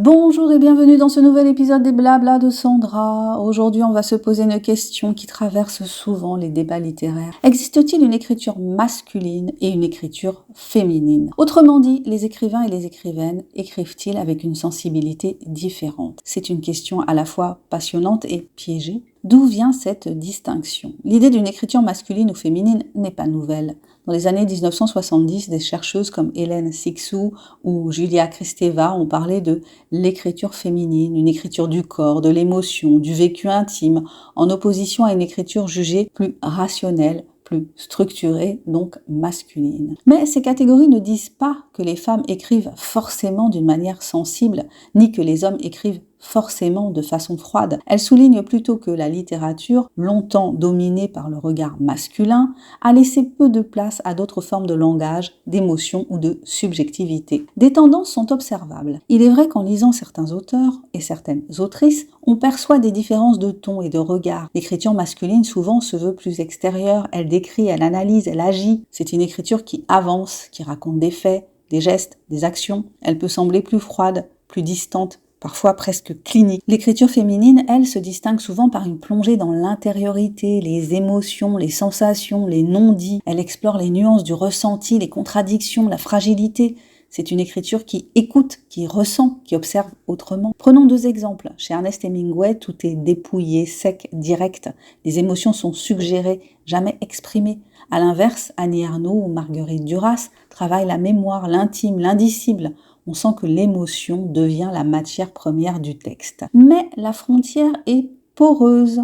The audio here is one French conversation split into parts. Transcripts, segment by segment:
Bonjour et bienvenue dans ce nouvel épisode des Blabla de Sandra. Aujourd'hui, on va se poser une question qui traverse souvent les débats littéraires. Existe-t-il une écriture masculine et une écriture féminine? Autrement dit, les écrivains et les écrivaines écrivent-ils avec une sensibilité différente? C'est une question à la fois passionnante et piégée. D'où vient cette distinction? L'idée d'une écriture masculine ou féminine n'est pas nouvelle. Dans les années 1970, des chercheuses comme Hélène Cixous ou Julia Kristeva ont parlé de l'écriture féminine, une écriture du corps, de l'émotion, du vécu intime, en opposition à une écriture jugée plus rationnelle, plus structurée, donc masculine. Mais ces catégories ne disent pas que les femmes écrivent forcément d'une manière sensible, ni que les hommes écrivent forcément de façon froide. Elles soulignent plutôt que la littérature, longtemps dominée par le regard masculin, a laissé peu de place à d'autres formes de langage, d'émotion ou de subjectivité. Des tendances sont observables. Il est vrai qu'en lisant certains auteurs et certaines autrices, on perçoit des différences de ton et de regard. L'écriture masculine souvent se veut plus extérieure, elle décrit, elle analyse, elle agit. C'est une écriture qui avance, qui raconte des faits, des gestes, des actions. Elle peut sembler plus froide, plus distante, parfois presque clinique. L'écriture féminine, elle, se distingue souvent par une plongée dans l'intériorité, les émotions, les sensations, les non-dits. Elle explore les nuances du ressenti, les contradictions, la fragilité. C'est une écriture qui écoute, qui ressent, qui observe autrement. Prenons deux exemples. Chez Ernest Hemingway, tout est dépouillé, sec, direct. Les émotions sont suggérées, jamais exprimées. À l'inverse, Annie Ernaux ou Marguerite Duras travaillent la mémoire, l'intime, l'indicible. On sent que l'émotion devient la matière première du texte. Mais la frontière est poreuse.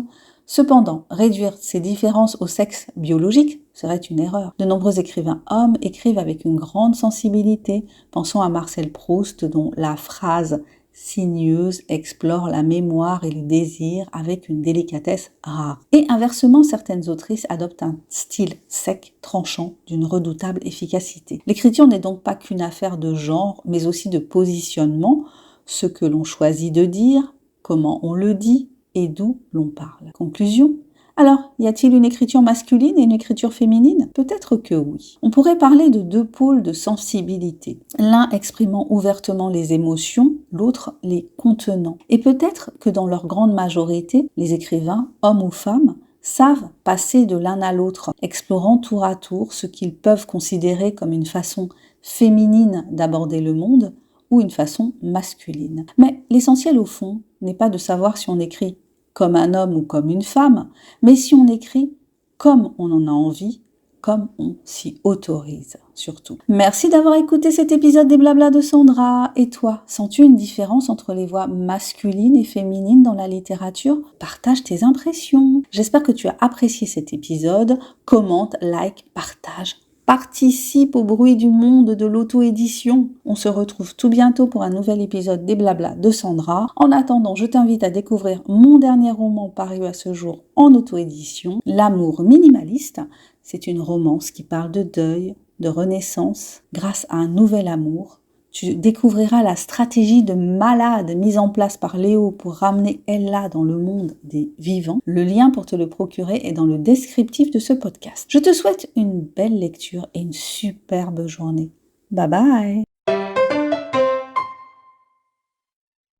Cependant, réduire ces différences au sexe biologique serait une erreur. De nombreux écrivains hommes écrivent avec une grande sensibilité. Pensons à Marcel Proust, dont la phrase sinueuse explore la mémoire et le désir avec une délicatesse rare. Et inversement, certaines autrices adoptent un style sec, tranchant, d'une redoutable efficacité. L'écriture n'est donc pas qu'une affaire de genre, mais aussi de positionnement, ce que l'on choisit de dire, comment on le dit et d'où l'on parle. Conclusion ? Alors, y a-t-il une écriture masculine et une écriture féminine? Peut-être que oui. On pourrait parler de deux pôles de sensibilité, l'un exprimant ouvertement les émotions, l'autre les contenant. Et peut-être que dans leur grande majorité, les écrivains, hommes ou femmes, savent passer de l'un à l'autre, explorant tour à tour ce qu'ils peuvent considérer comme une façon féminine d'aborder le monde ou une façon masculine. Mais l'essentiel au fond n'est pas de savoir si on écrit comme un homme ou comme une femme, mais si on écrit comme on en a envie, comme on s'y autorise, surtout. Merci d'avoir écouté cet épisode des Blabla de Sandra. Et toi, sens-tu une différence entre les voix masculines et féminines dans la littérature? Partage tes impressions. J'espère que tu as apprécié cet épisode. Commente, like, partage. Participe au bruit du monde de l'auto-édition. On se retrouve tout bientôt pour un nouvel épisode des Blabla de Sandra. En attendant, je t'invite à découvrir mon dernier roman paru à ce jour en auto-édition, L'amour minimaliste. C'est une romance qui parle de deuil, de renaissance, grâce à un nouvel amour. Tu découvriras la stratégie de malade mise en place par Léo pour ramener Ella dans le monde des vivants. Le lien pour te le procurer est dans le descriptif de ce podcast. Je te souhaite une belle lecture et une superbe journée. Bye bye!